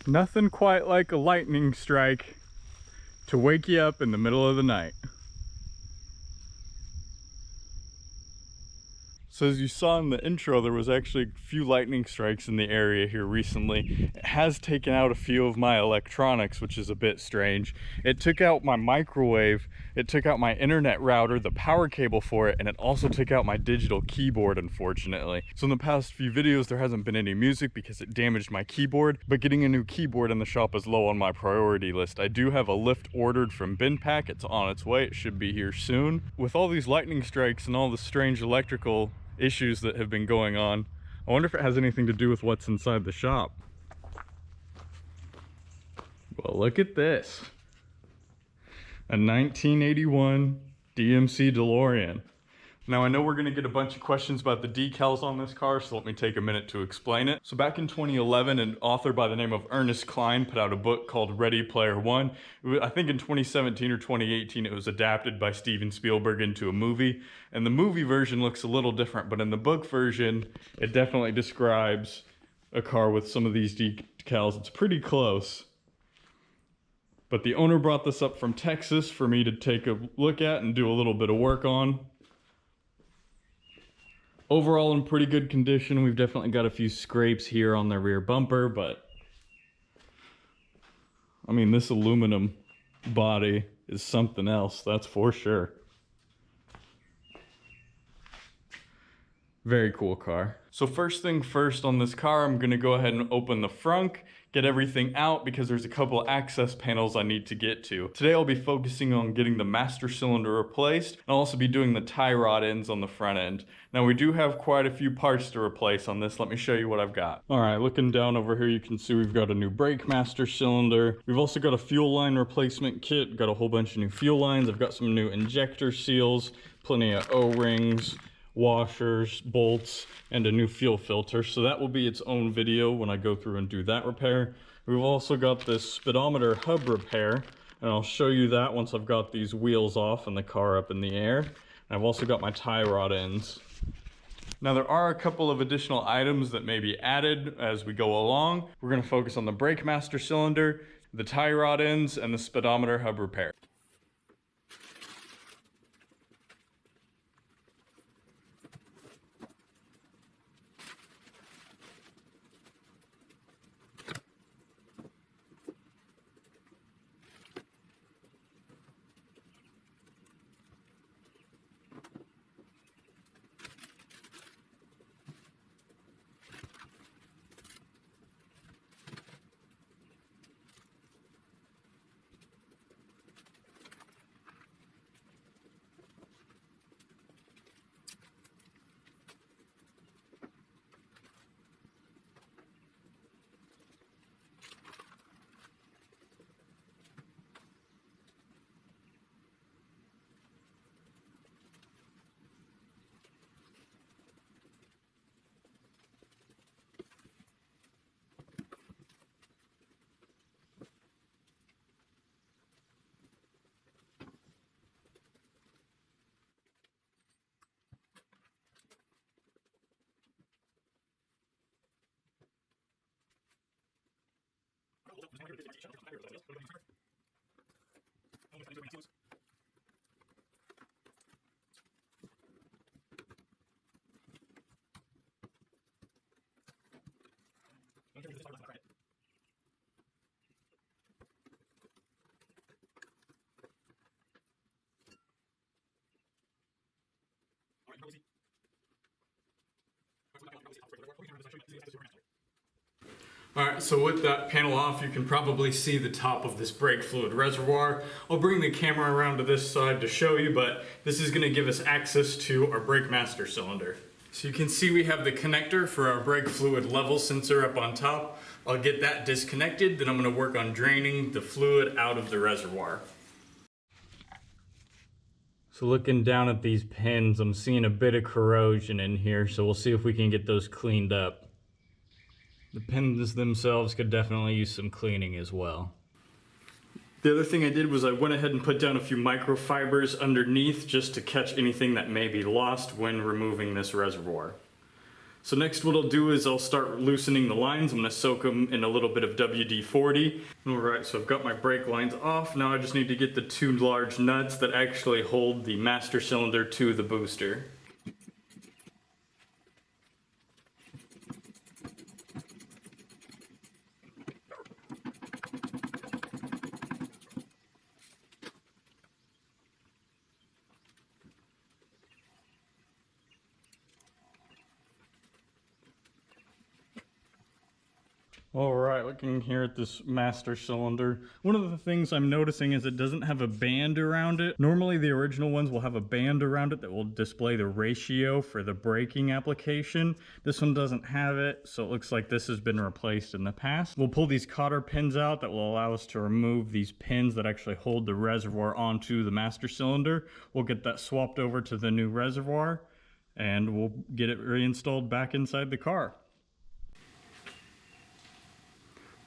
Nothing quite like a lightning strike to wake you up in the middle of the night. So as you saw in the intro, there was actually a few lightning strikes in the area here recently. It has taken out a few of my electronics, which is a bit strange. It took out my microwave, it took out my internet router, the power cable for it, and it also took out my digital keyboard, unfortunately. So in the past few videos, there hasn't been any music because it damaged my keyboard, but getting a new keyboard in the shop is low on my priority list. I do have a lift ordered from BinPack. It's on its way. It should be here soon. With all these lightning strikes and all the strange electrical issues that have been going on, I wonder if it has anything to do with what's inside the shop. Well, look at this. A 1981 DMC Delorean. Now I know we're gonna get a bunch of questions about the decals on this car, so let me take a minute to explain it. So back in 2011, an author by the name of Ernest Cline put out a book called Ready Player One. I think in 2017 or 2018 it was adapted by Steven Spielberg into a movie, and the movie version looks a little different, but in the book version, it definitely describes a car with some of these decals. It's pretty close. But the owner brought this up from Texas for me to take a look at and do a little bit of work on. Overall in pretty good condition. We've definitely got a few scrapes here on the rear bumper, but I mean, this aluminum body is something else, that's for sure. Very cool car. So first thing first on this car, I'm gonna go ahead and open the frunk, get everything out because there's a couple access panels I need to get to. Today I'll be focusing on getting the master cylinder replaced, and I'll also be doing the tie rod ends on the front end. Now we do have quite a few parts to replace on this. Let me show you what I've got. All right, looking down over here, you can see we've got a new brake master cylinder. We've also got a fuel line replacement kit. Got a whole bunch of new fuel lines. I've got some new injector seals, plenty of O-rings, washers, bolts, and a new fuel filter. So that will be its own video when I go through and do that repair. We've also got this speedometer hub repair, and I'll show you that once I've got these wheels off and the car up in the air. And I've also got my tie rod ends. Now there are a couple of additional items that may be added as we go along. We're going to focus on the brake master cylinder, the tie rod ends, and the speedometer hub repair. Alright, so with that panel off, you can probably see the top of this brake fluid reservoir. I'll bring the camera around to this side to show you, but this is going to give us access to our brake master cylinder. So you can see we have the connector for our brake fluid level sensor up on top. I'll get that disconnected, then I'm going to work on draining the fluid out of the reservoir. So looking down at these pins, I'm seeing a bit of corrosion in here, so we'll see if we can get those cleaned up. The pins themselves could definitely use some cleaning as well. The other thing I did was I went ahead and put down a few microfibers underneath just to catch anything that may be lost when removing this reservoir. So next what I'll do is I'll start loosening the lines. I'm gonna soak them in a little bit of WD-40. All right, so I've got my brake lines off. Now I just need to get the two large nuts that actually hold the master cylinder to the booster. All right, looking here at this master cylinder, one of the things I'm noticing is it doesn't have a band around it. Normally the original ones will have a band around it that will display the ratio for the braking application. This one doesn't have it, so it looks like this has been replaced in the past. We'll pull these cotter pins out that will allow us to remove these pins that actually hold the reservoir onto the master cylinder. We'll get that swapped over to the new reservoir and we'll get it reinstalled back inside the car.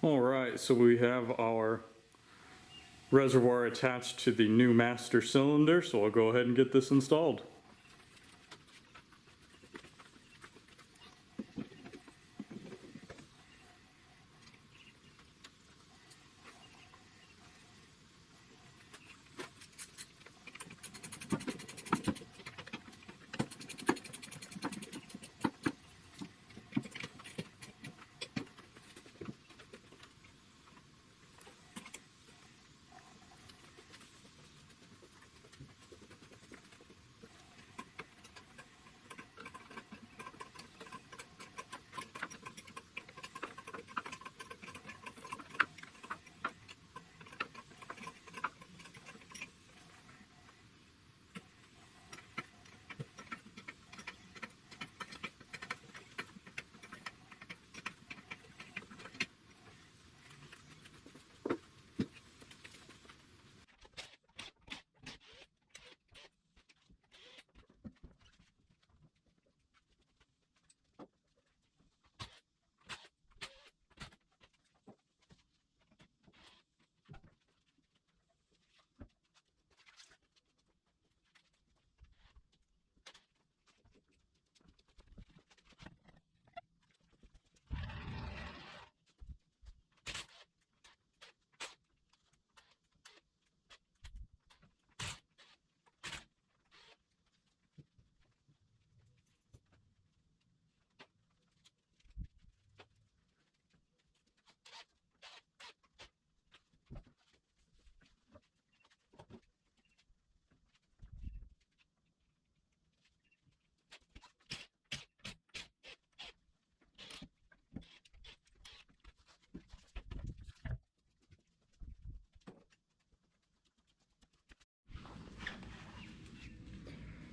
All right, so we have our reservoir attached to the new master cylinder, so I'll go ahead and get this installed.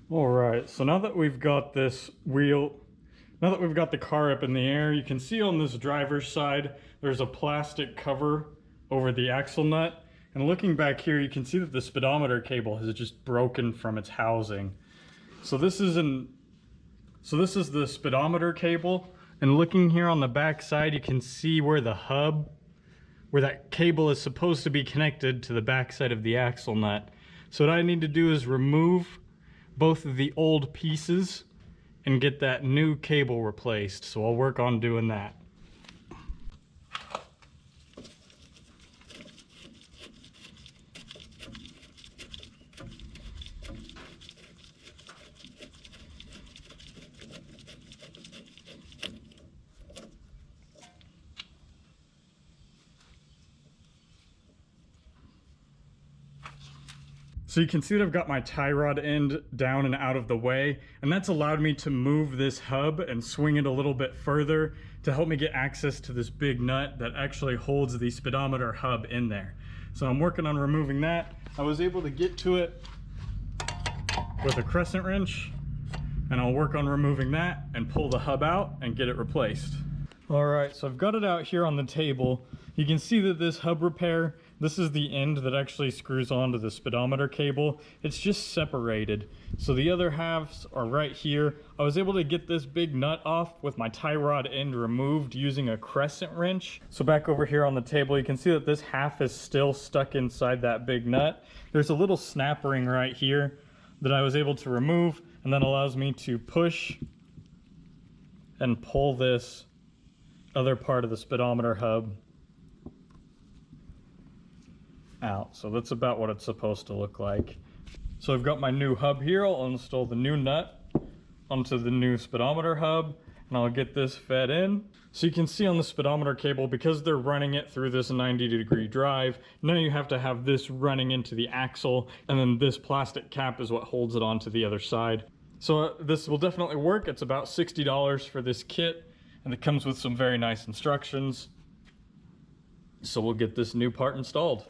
All right, so now that we've got this wheel, now that we've got the car up in the air, you can see on this driver's side, there's a plastic cover over the axle nut. And looking back here, you can see that the speedometer cable has just broken from its housing. So this is the speedometer cable. And looking here on the back side, you can see where the hub, where that cable is supposed to be connected to the back side of the axle nut. So what I need to do is remove both of the old pieces and get that new cable replaced. So I'll work on doing that. So you can see that I've got my tie rod end down and out of the way, and that's allowed me to move this hub and swing it a little bit further to help me get access to this big nut that actually holds the speedometer hub in there. So I'm working on removing that. I was able to get to it with a crescent wrench, and I'll work on removing that and pull the hub out and get it replaced. All right, so I've got it out here on the table. You can see that this hub repair, this is the end that actually screws onto the speedometer cable. It's just separated. So the other halves are right here. I was able to get this big nut off with my tie rod end removed using a crescent wrench. So back over here on the table, you can see that this half is still stuck inside that big nut. There's a little snap ring right here that I was able to remove, and that allows me to push and pull this other part of the speedometer hub out. So that's about what it's supposed to look like. So I've got my new hub here. I'll install the new nut onto the new speedometer hub, and I'll get this fed in. So you can see on the speedometer cable, because they're running it through this 90-degree drive, now you have to have this running into the axle, and then this plastic cap is what holds it onto the other side. So this will definitely work. It's about $60 for this kit, and it comes with some very nice instructions. So we'll get this new part installed.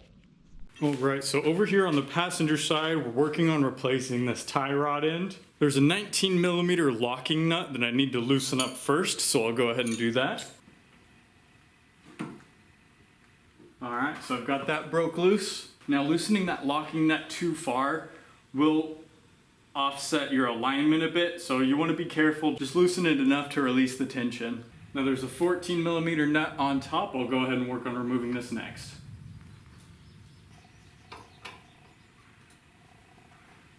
All right, so over here on the passenger side, we're working on replacing this tie rod end. There's a 19mm locking nut that I need to loosen up first, so I'll go ahead and do that. All right, so I've got that broke loose. Now loosening that locking nut too far will offset your alignment a bit, so you want to be careful. Just loosen it enough to release the tension. Now there's a 14mm nut on top. I'll go ahead and work on removing this next.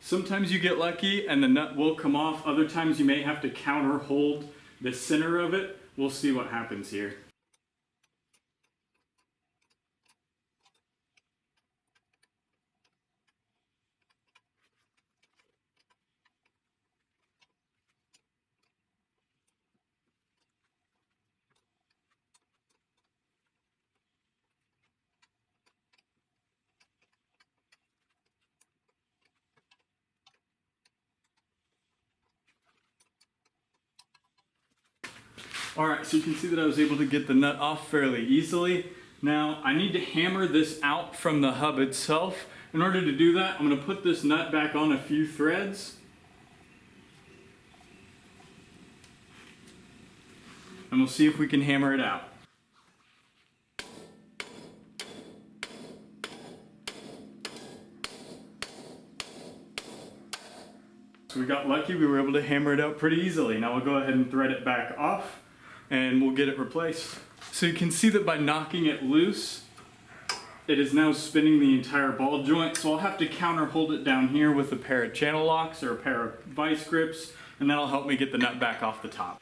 Sometimes you get lucky and the nut will come off. Other times you may have to counter hold the center of it. We'll see what happens here. Alright, so you can see that I was able to get the nut off fairly easily. Now, I need to hammer this out from the hub itself. In order to do that, I'm going to put this nut back on a few threads. And we'll see if we can hammer it out. So we got lucky, we were able to hammer it out pretty easily. Now we'll go ahead and thread it back off and we'll get it replaced. So you can see that by knocking it loose, it is now spinning the entire ball joint. So I'll have to counter hold it down here with a pair of channel locks or a pair of vice grips, and that'll help me get the nut back off the top.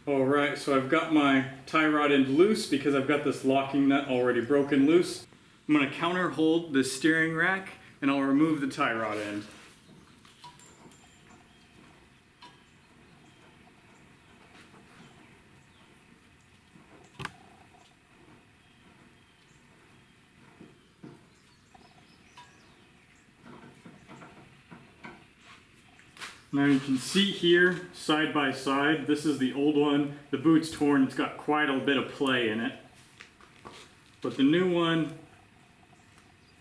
Alright, so I've got my tie rod end loose because I've got this locking nut already broken loose. I'm going to counter hold the steering rack and I'll remove the tie rod end. Now you can see here, side by side, this is the old one. The boot's torn, it's got quite a bit of play in it. But the new one,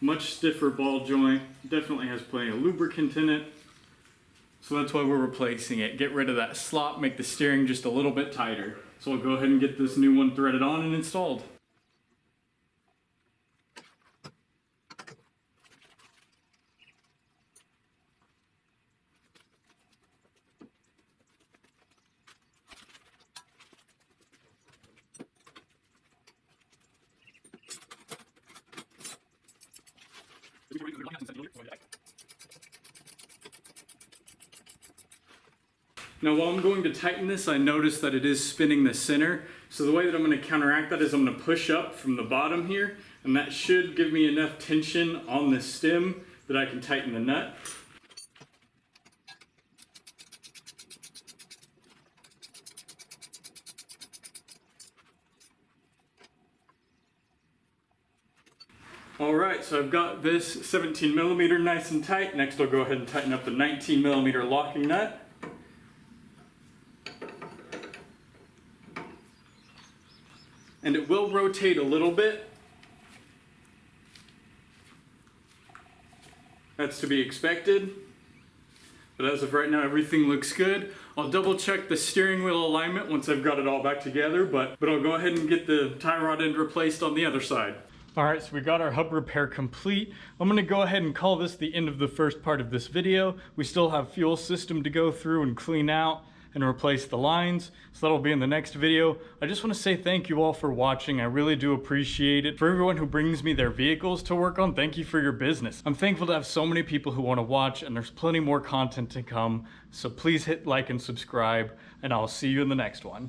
much stiffer ball joint, definitely has plenty of lubricant in it. So that's why we're replacing it. Get rid of that slop, make the steering just a little bit tighter. So I'll go ahead and get this new one threaded on and installed. Now while I'm going to tighten this, I notice that it is spinning the center. So the way that I'm going to counteract that is I'm going to push up from the bottom here, and that should give me enough tension on the stem that I can tighten the nut. Alright, so I've got this 17mm nice and tight. Next I'll go ahead and tighten up the 19mm locking nut. And it will rotate a little bit. That's to be expected. But as of right now, everything looks good. I'll double check the steering wheel alignment once I've got it all back together, but I'll go ahead and get the tie rod end replaced on the other side. Alright, so we got our hub repair complete. I'm going to go ahead and call this the end of the first part of this video. We still have fuel system to go through and clean out, and replace the lines. So that'll be in the next video. I just want to say thank you all for watching. I really do appreciate it. For everyone who brings me their vehicles to work on, thank you for your business. I'm thankful to have so many people who want to watch, and there's plenty more content to come. So please hit like and subscribe, and I'll see you in the next one.